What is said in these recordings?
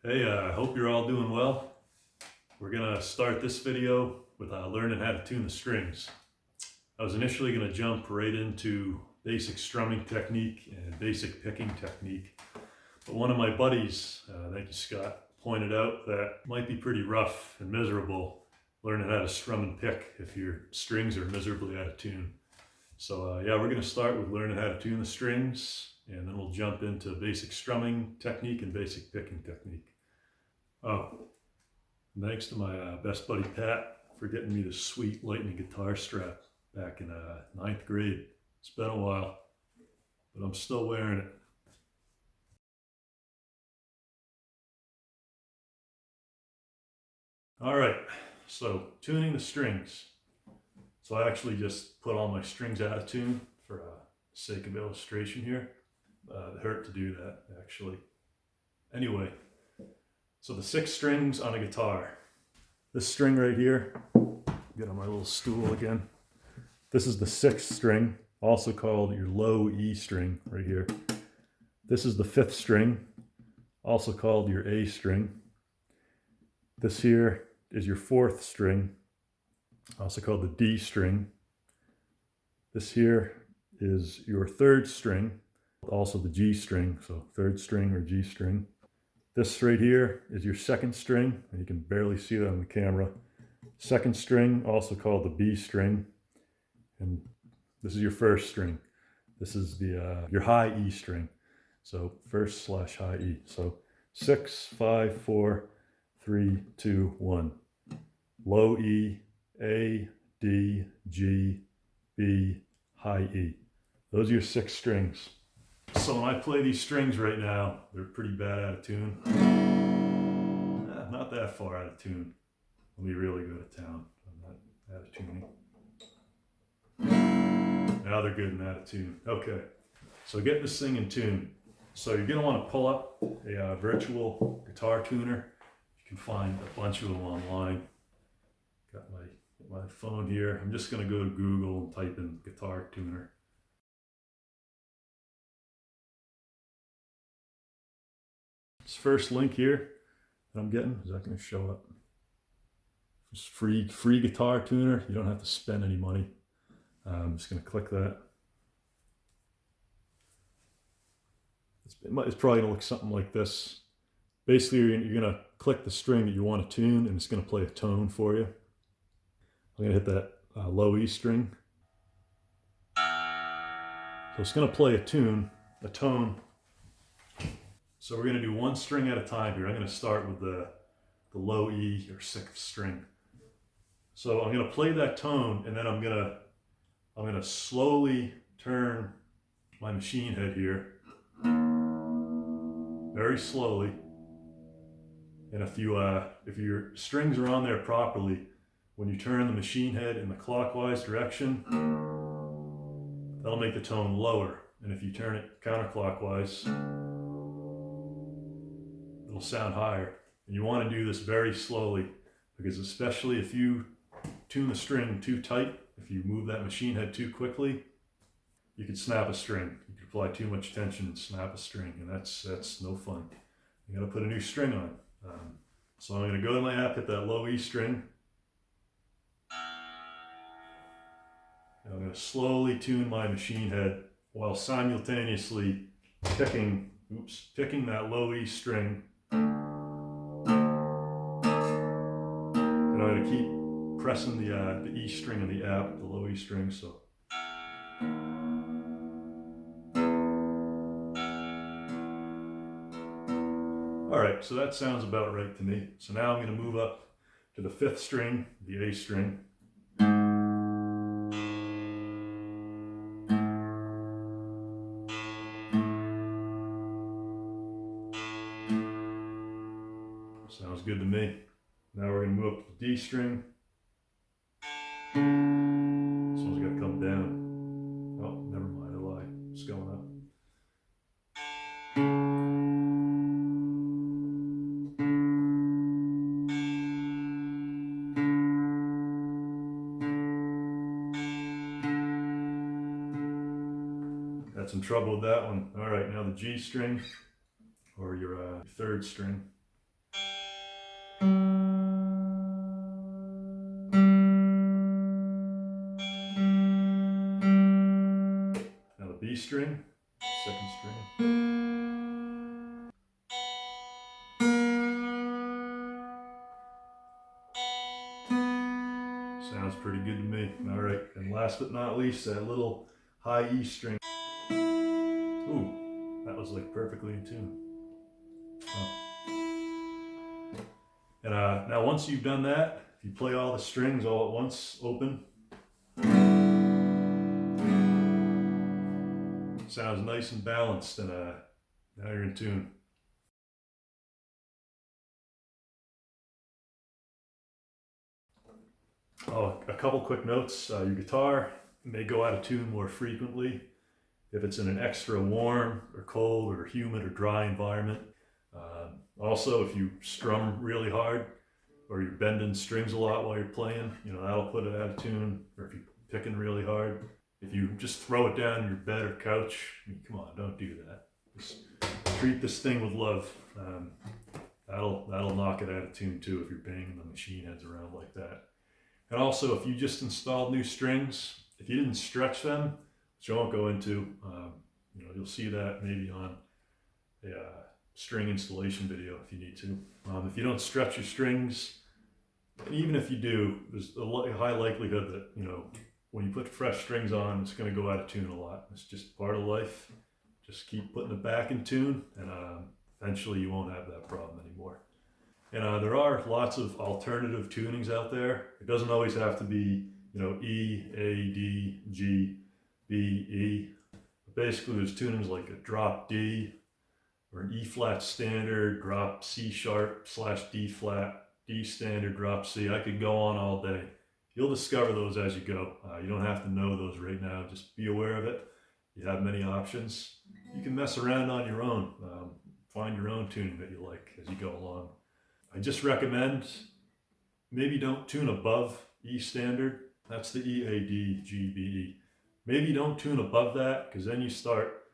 Hey, I hope you're all doing well. We're gonna start this video with learning how to tune the strings. I was initially gonna jump right into basic strumming technique and basic picking technique, but one of my buddies, thank you Scott, pointed out that it might be pretty rough and miserable learning how to strum and pick if your strings are miserably out of tune. So yeah, we're gonna start with learning how to tune the strings, and then we'll jump into basic strumming technique and basic picking technique. Oh, thanks to my best buddy Pat for getting me this sweet Lightning guitar strap back in 9th grade. It's been a while, but I'm still wearing it. All right, so tuning the strings. So I actually just put all my strings out of tune for sake of illustration here. It hurt to do that, actually. Anyway, so the 6 strings on a guitar. This string right here, get on my little stool again. This is the 6th string, also called your low E string right here. This is the 5th string, also called your A string. This here is your 4th string, also called the D string. This here is your 3rd string, also the G string, so 3rd string or G string. This right here is your 2nd string, and you can barely see that on the camera. 2nd string, also called the B string, and this is your 1st string. This is the your high E string, so 1st / high E. So 6, 5, 4, 3, 2, 1. Low E, A, D, G, B, high E. Those are your 6 strings. So when I play these strings right now, they're pretty bad out of tune. Not that far out of tune. Let me really go to town. I'm not out of tuning. Now they're good and out of tune. Okay, so get this thing in tune. So you're gonna want to pull up a virtual guitar tuner. You can find a bunch of them online. Got my phone here. I'm just gonna go to Google and type in guitar tuner. This first link here that I'm getting, is that going to show up? It's free guitar tuner. You don't have to spend any money. I'm just going to click that. It's probably going to look something like this. Basically, you're going to click the string that you want to tune, and it's going to play a tone for you. I'm going to hit that low E string. So it's going to play a tone. So we're going to do one string at a time here. I'm going to start with the low E or 6th string. So I'm going to play that tone, and then I'm going to slowly turn my machine head here, very slowly. And if your strings are on there properly, when you turn the machine head in the clockwise direction, that'll make the tone lower. And if you turn it counterclockwise, it'll sound higher. And you want to do this very slowly, because especially if you tune the string too tight, if you move that machine head too quickly, you could snap a string. You could apply too much tension and snap a string, and that's no fun. You got to put a new string on. So I'm going to go to my app, hit that low E string, and I'm going to slowly tune my machine head while simultaneously picking that low E string. And I'm going to keep pressing the E string in the app, the low E string. So all right, so that sounds about right to me. So now I'm going to move up to the 5th string, the A string. Sounds good to me. Now we're going to move up to the D string. This one's got to come down. Oh, never mind, I lied. It's going up. Had some trouble with that one. All right, now the G string, or your 3rd string. E string, second string. Sounds pretty good to me. All right, and last but not least, that little high E string. Ooh, that was like perfectly in tune. Oh. And now once you've done that, if you play all the strings all at once, open, sounds nice and balanced, and now you're in tune. Oh, a couple quick notes. Your guitar may go out of tune more frequently if it's in an extra warm or cold or humid or dry environment. Also, if you strum really hard or you're bending strings a lot while you're playing, that'll put it out of tune. Or if you're picking really hard. If you just throw it down in your bed or couch, come on, don't do that. Just treat this thing with love. That'll knock it out of tune too if you're banging the machine heads around like that. And also, if you just installed new strings, if you didn't stretch them, which I won't go into, you'll see that maybe on a string installation video if you need to. If you don't stretch your strings, and even if you do, there's a high likelihood that, when you put fresh strings on, it's going to go out of tune a lot. It's just part of life. Just keep putting it back in tune, and eventually you won't have that problem anymore. And there are lots of alternative tunings out there. It doesn't always have to be, E, A, D, G, B, E. Basically, there's tunings like a drop D, or an E flat standard, drop C sharp / D flat, D standard, drop C. I could go on all day. You'll discover those as you go. You don't have to know those right now. Just be aware of it. You have many options. You can mess around on your own. Find your own tuning that you like as you go along. I just recommend maybe don't tune above E standard. That's the E, A, D, G, B, E. Maybe don't tune above that, because then you start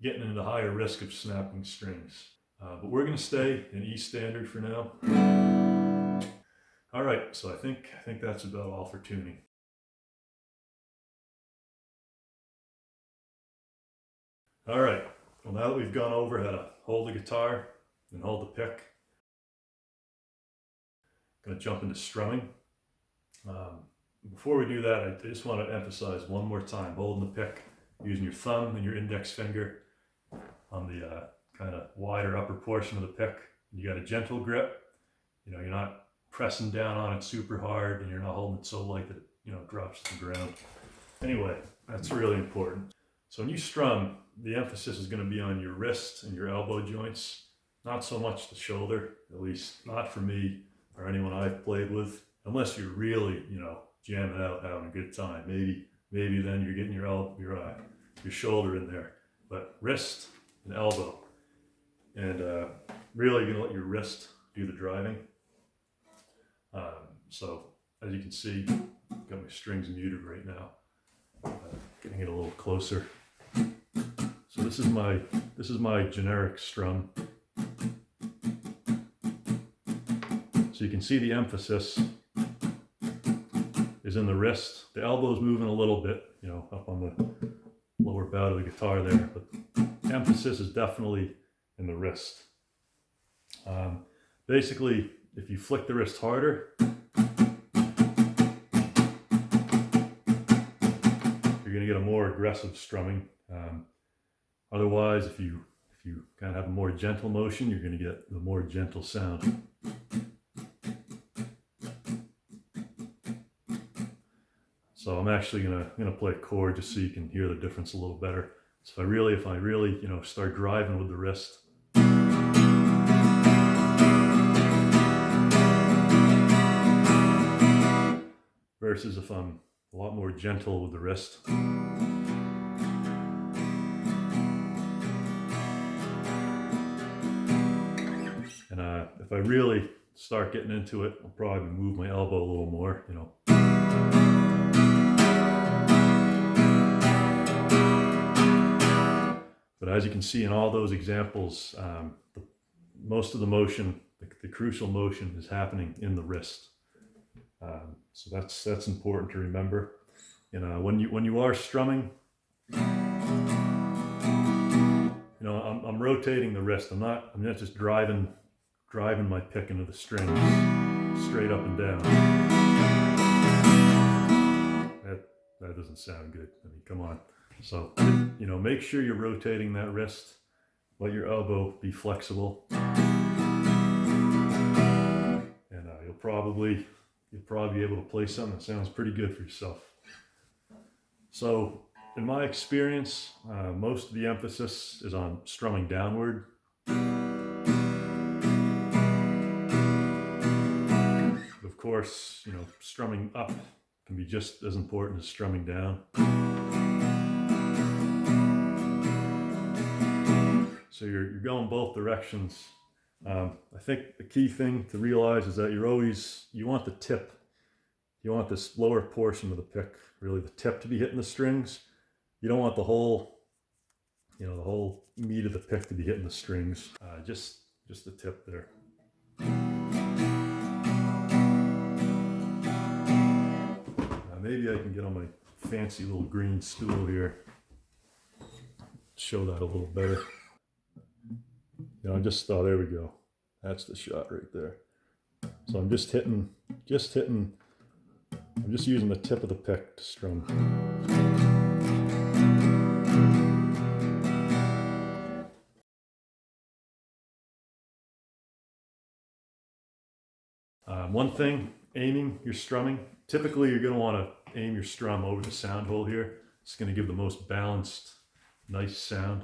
getting into higher risk of snapping strings. But we're going to stay in E standard for now. All right, so I think that's about all for tuning. All right, well, now that we've gone over how to hold the guitar and hold the pick, I'm going to jump into strumming. Before we do that, I just want to emphasize one more time, holding the pick, using your thumb and your index finger on the kind of wider upper portion of the pick. You got a gentle grip. You're not pressing down on it super hard, and you're not holding it so light that it drops to the ground. Anyway, that's really important. So when you strum, the emphasis is going to be on your wrist and your elbow joints, not so much the shoulder, at least not for me or anyone I've played with, unless you're really, jamming out, having a good time. Maybe then you're getting your shoulder in there, but wrist and elbow, and really you're gonna let your wrist do the driving. So as you can see, I've got my strings muted right now. Getting it a little closer. So this is my generic strum. So you can see the emphasis is in the wrist. The elbow's moving a little bit, up on the lower bout of the guitar there, but the emphasis is definitely in the wrist. Basically, if you flick the wrist harder, you're going to get a more aggressive strumming. Otherwise, if you kind of have a more gentle motion, you're going to get the more gentle sound. So I'm actually gonna play a chord just so you can hear the difference a little better. So if I really start driving with the wrist. Versus if I'm a lot more gentle with the wrist. And if I really start getting into it, I'll probably move my elbow a little more, But as you can see in all those examples, most of the motion, the crucial motion, is happening in the wrist. So that's important to remember. And when you are strumming, I'm rotating the wrist. I'm not just driving my pick into the strings straight up and down. That doesn't sound good. I mean, come on. So, you know, make sure you're rotating that wrist. Let your elbow be flexible. And you'll probably be able to play something that sounds pretty good for yourself. So, in my experience, most of the emphasis is on strumming downward. Of course, you know, strumming up can be just as important as strumming down. So you're going both directions. I think the key thing to realize is that you want the tip. You want this lower portion of the pick, really the tip, to be hitting the strings. You don't want the whole meat of the pick to be hitting the strings. Just the tip there. Maybe I can get on my fancy little green stool here. Show that a little better. You know, there we go. That's the shot right there. So I'm just using the tip of the pick to strum. One thing, aiming your strumming. Typically, you're going to want to aim your strum over the sound hole here. It's going to give the most balanced, nice sound.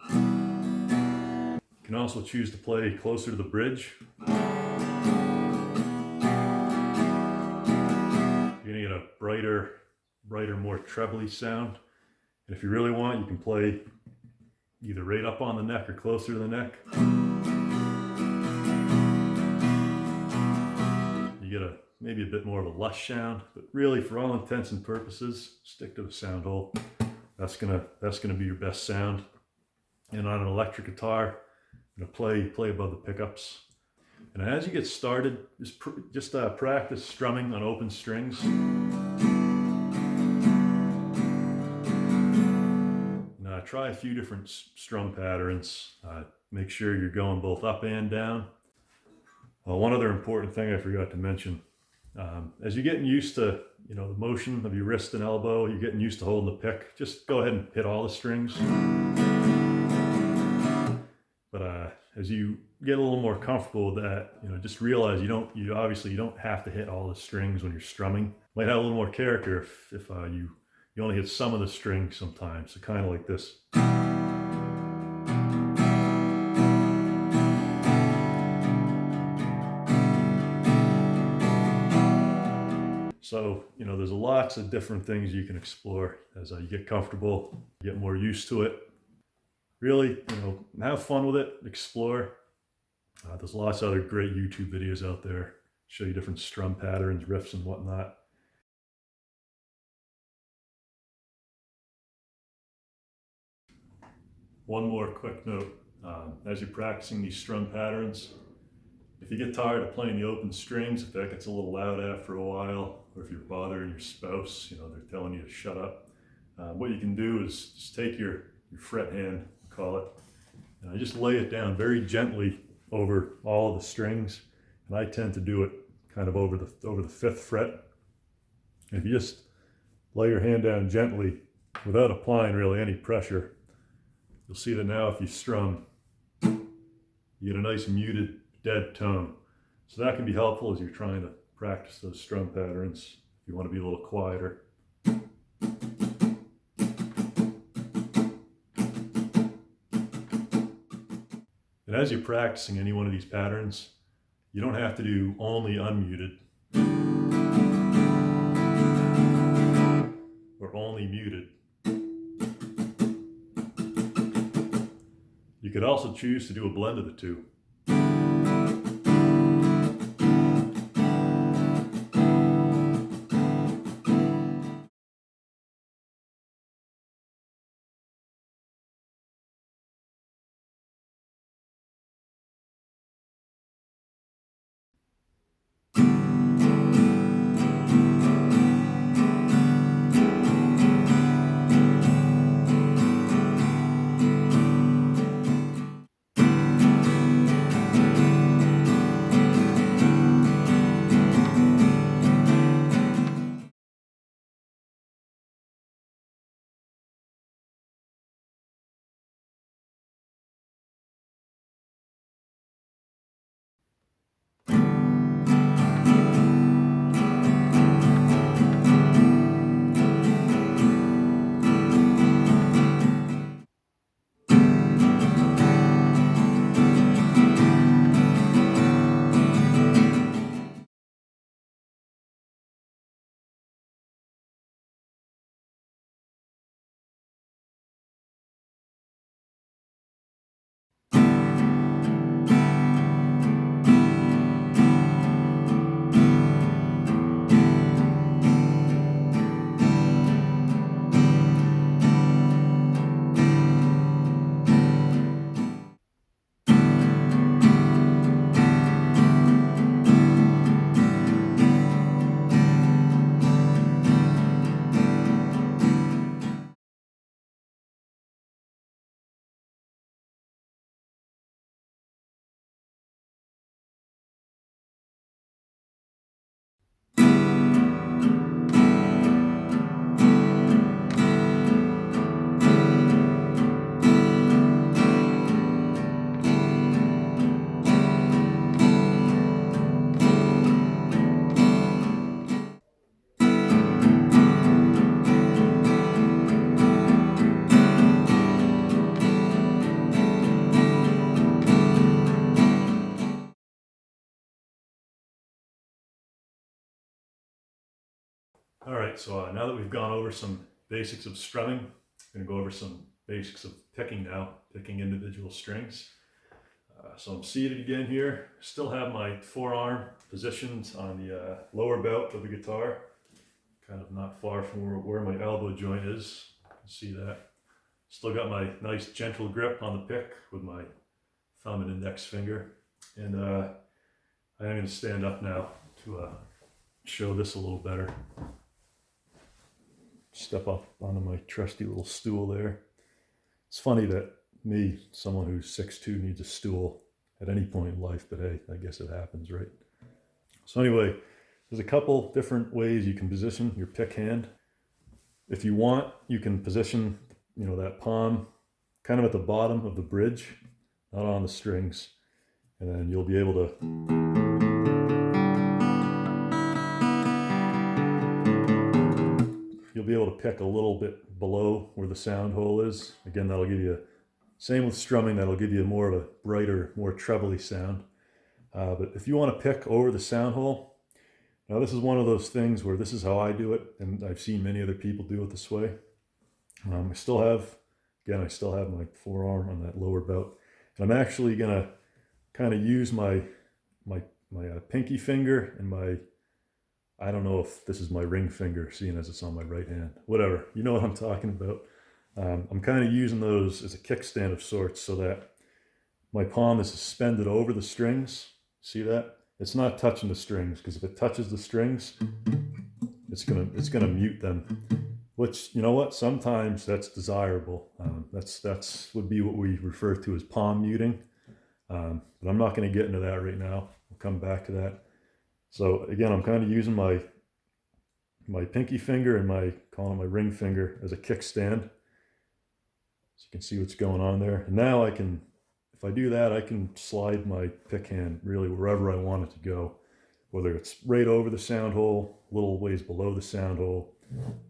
You can also choose to play closer to the bridge. You're going to get a brighter, more trebly sound. And if you really want, you can play either right up on the neck or closer to the neck. You get maybe a bit more of a lush sound, but really, for all intents and purposes, stick to the sound hole. That's gonna be your best sound. And on an electric guitar, you're gonna play above the pickups. And as you get started, just practice strumming on open strings. Now, try a few different strum patterns. Make sure you're going both up and down. One other important thing I forgot to mention. As you're getting used to, you know, the motion of your wrist and elbow, you're getting used to holding the pick, just go ahead and hit all the strings. But as you get a little more comfortable with that, you know, just realize you obviously don't have to hit all the strings when you're strumming. Might have a little more character if you only hit some of the strings sometimes. So kind of like this. So, you know, there's lots of different things you can explore as you get comfortable, get more used to it. Really, you know, have fun with it, explore. There's lots of other great YouTube videos out there, show you different strum patterns, riffs, and whatnot. One more quick note, as you're practicing these strum patterns, if you get tired of playing the open strings, if that gets a little loud after a while, or if you're bothering your spouse, you know, they're telling you to shut up, what you can do is just take your fret hand, call it, and I just lay it down very gently over all of the strings, and I tend to do it kind of over the 5th fret. And if you just lay your hand down gently without applying really any pressure, you'll see that now if you strum, you get a nice muted, dead tone. So that can be helpful as you're trying to practice those strum patterns if you want to be a little quieter. And as you're practicing any one of these patterns, you don't have to do only unmuted or only muted. You could also choose to do a blend of the two. All right, so now that we've gone over some basics of strumming, I'm going to go over some basics of picking now, picking individual strings. So I'm seated again here. Still have my forearm positioned on the lower belt of the guitar, kind of not far from where my elbow joint is. You can see that. Still got my nice gentle grip on the pick with my thumb and index finger. And I am going to stand up now to show this a little better. Step up onto my trusty little stool there. It's funny that me, someone who's 6'2", needs a stool at any point in life, but hey, I guess it happens, right? So anyway, there's a couple different ways you can position your pick hand. If you want, you can position, that palm kind of at the bottom of the bridge, not on the strings, and then you'll be able to pick a little bit below where the sound hole is. Again, that'll give you, same with strumming, that'll give you more of a brighter, more trebly sound. But if you want to pick over the sound hole, now this is one of those things where this is how I do it, and I've seen many other people do it this way. I still have my forearm on that lower belt, and I'm actually gonna kind of use my pinky finger and my, I don't know if this is my ring finger, seeing as it's on my right hand. Whatever, you know what I'm talking about. I'm kind of using those as a kickstand of sorts so that my palm is suspended over the strings. See that? It's not touching the strings, because if it touches the strings, it's gonna mute them. Which, you know what? Sometimes that's desirable. That's would be what we refer to as palm muting. But I'm not going to get into that right now. We'll come back to that. So again, I'm kind of using my pinky finger and my ring finger as a kickstand. So you can see what's going on there. And now I can, if I do that, I can slide my pick hand really wherever I want it to go, whether it's right over the sound hole, a little ways below the sound hole,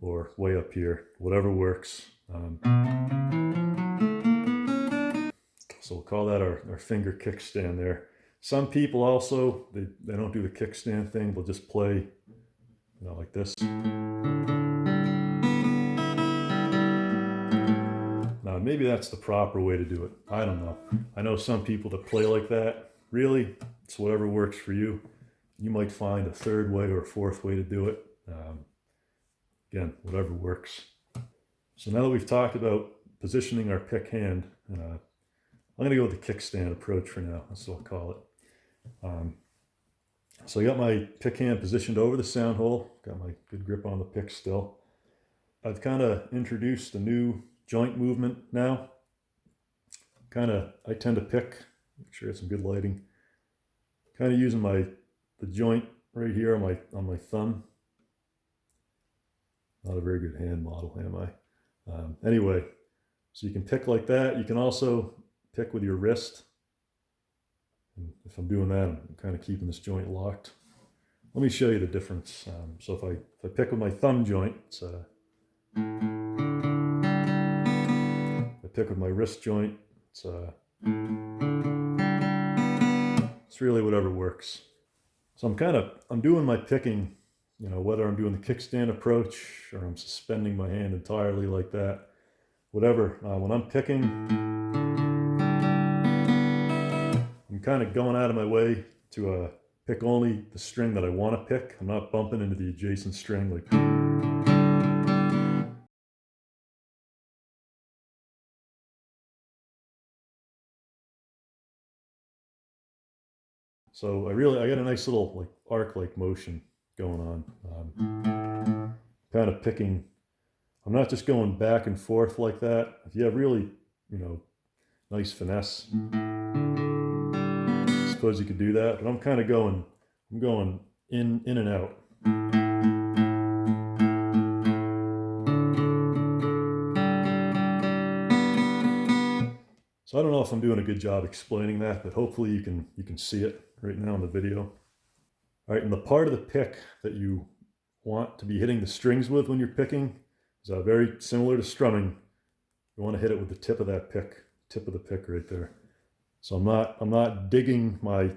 or way up here, whatever works. So we'll call that our finger kickstand there. Some people also, they don't do the kickstand thing, they'll just play, like this. Now maybe that's the proper way to do it. I don't know. I know some people that play like that. Really, it's whatever works for you. You might find a third way or a fourth way to do it. Again, whatever works. So now that we've talked about positioning our pick hand, I'm going to go with the kickstand approach for now. That's what I'll call it. So I got my pick hand positioned over the sound hole. Got my good grip on the pick still. I've kind of introduced a new joint movement now. I tend to pick, make sure it's some good lighting. Kind of using the joint right here on my thumb. Not a very good hand model, am I? Anyway, so you can pick like that. You can also pick with your wrist. And if I'm doing that, I'm kind of keeping this joint locked. Let me show you the difference. So if I pick with my thumb joint, I pick with my wrist joint, it's really whatever works. So I'm doing my picking, whether I'm doing the kickstand approach or I'm suspending my hand entirely like that, whatever. When I'm picking, I'm kind of going out of my way to pick only the string that I want to pick. I'm not bumping into the adjacent string like. So I got a nice little arc-like motion going on. Kind of picking. I'm not just going back and forth like that. If you have really, nice finesse, I suppose you could do that. But I'm going in and out. So I don't know if I'm doing a good job explaining that, but hopefully you can see it right now in the video. All right, and the part of the pick that you want to be hitting the strings with when you're picking is very similar to strumming. You want to hit it with the tip of that pick, tip of the pick right there. So I'm not digging my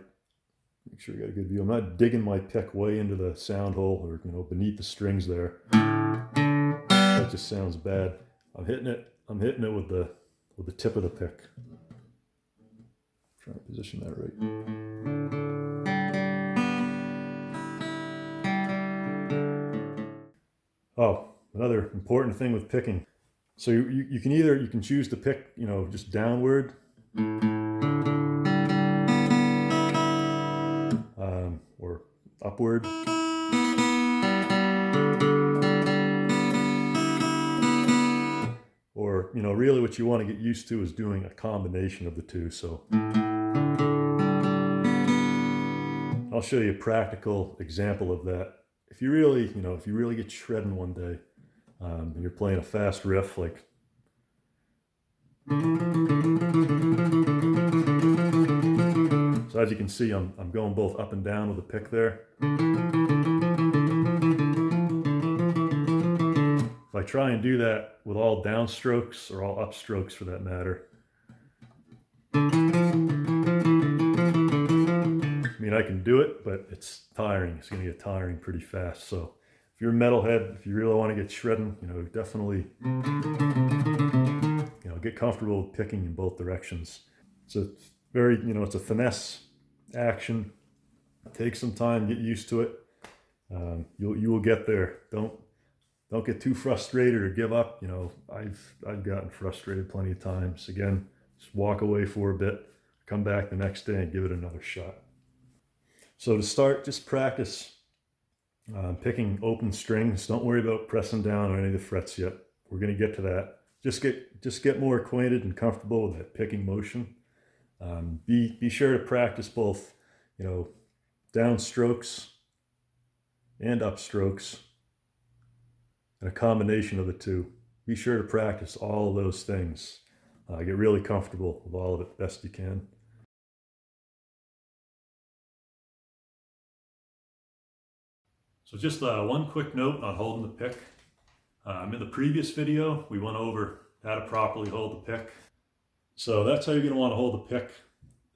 Make sure you got a good view. I'm not digging my pick way into the sound hole or beneath the strings there. That just sounds bad. I'm hitting it with the tip of the pick. Trying to position that right. Oh, another important thing with picking. So you can choose to pick, just downward. Or upward. Or, really what you want to get used to is doing a combination of the two. So I'll show you a practical example of that. If you really get shredding one day, and you're playing a fast riff like so, as you can see, I'm going both up and down with the pick there. If I try and do that with all downstrokes or all upstrokes for that matter, I mean, I can do it, but it's tiring. It's going to get tiring pretty fast. So if you're a metalhead, if you really want to get shredding, definitely, get comfortable with picking in both directions. So it's very, it's a finesse action. Take some time, get used to it. You will get there. Don't get too frustrated or give up. I've gotten frustrated plenty of times. Again, just walk away for a bit, come back the next day and give it another shot. So to start, just practice picking open strings. Don't worry about pressing down on any of the frets yet. We're going to get to that. Just get more acquainted and comfortable with that picking motion. Be sure to practice both, downstrokes and upstrokes, and a combination of the two. Be sure to practice all of those things. Get really comfortable with all of it best you can. So just one quick note on holding the pick. In the previous video, we went over how to properly hold the pick. So that's how you're going to want to hold the pick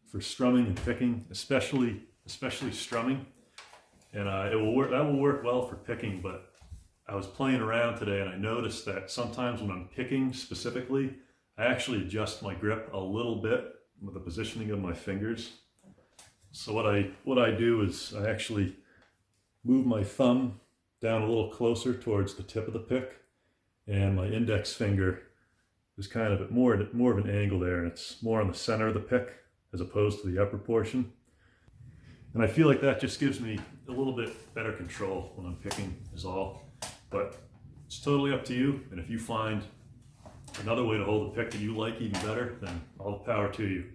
for strumming and picking, especially strumming. And that will work well for picking, but I was playing around today and I noticed that sometimes when I'm picking specifically, I actually adjust my grip a little bit with the positioning of my fingers. So what I do is I actually move my thumb down a little closer towards the tip of the pick, and my index finger is kind of at more of an angle there, and it's more on the center of the pick as opposed to the upper portion. And I feel like that just gives me a little bit better control when I'm picking is all. But it's totally up to you, and if you find another way to hold the pick that you like even better, then all the power to you.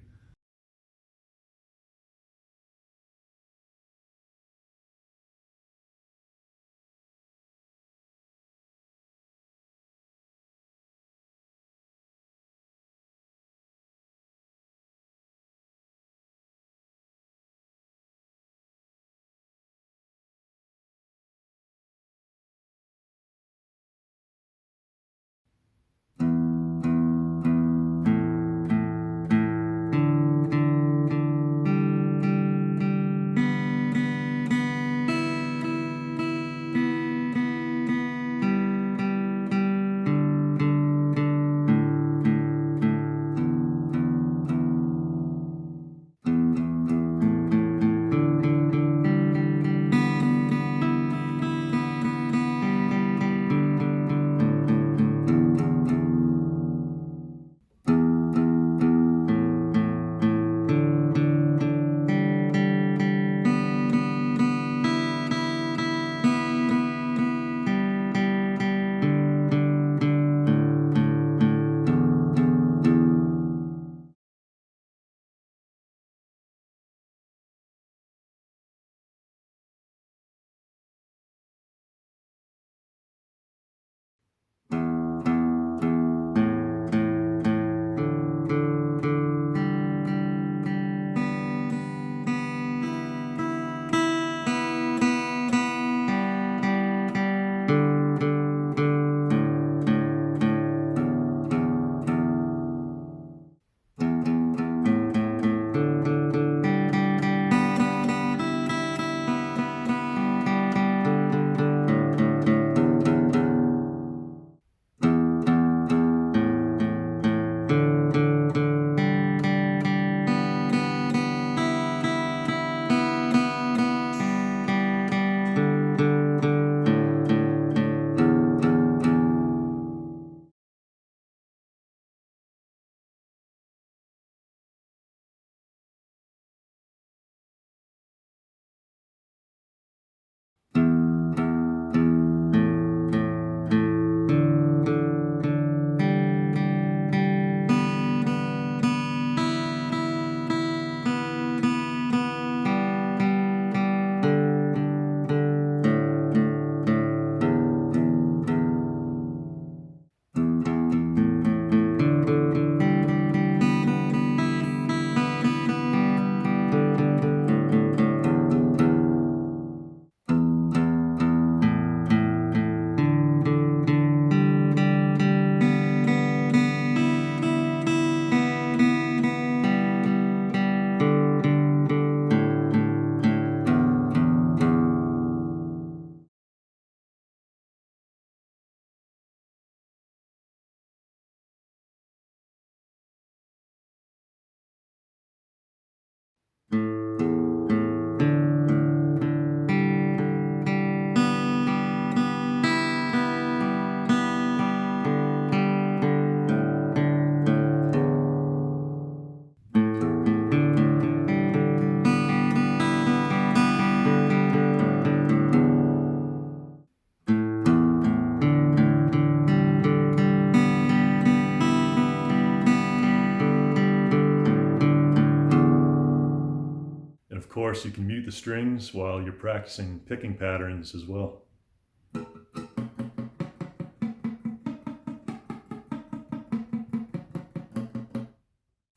course, you can mute the strings while you're practicing picking patterns as well.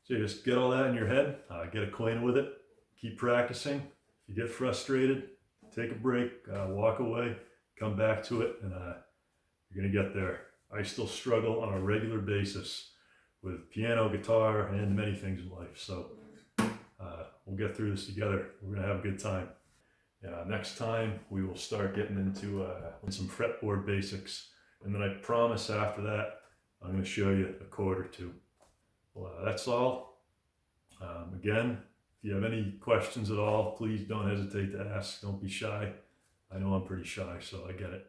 So you just get all that in your head, get acquainted with it, keep practicing. If you get frustrated, take a break, walk away, come back to it, and you're gonna get there. I still struggle on a regular basis with piano, guitar, and many things in life. So we'll get through this together. We're gonna have a good time. Next time we will start getting into some fretboard basics, and then I promise after that I'm gonna show you a chord or two. Well, that's all. Again, if you have any questions at all, please don't hesitate to ask. Don't be shy. I know I'm pretty shy, so I get it.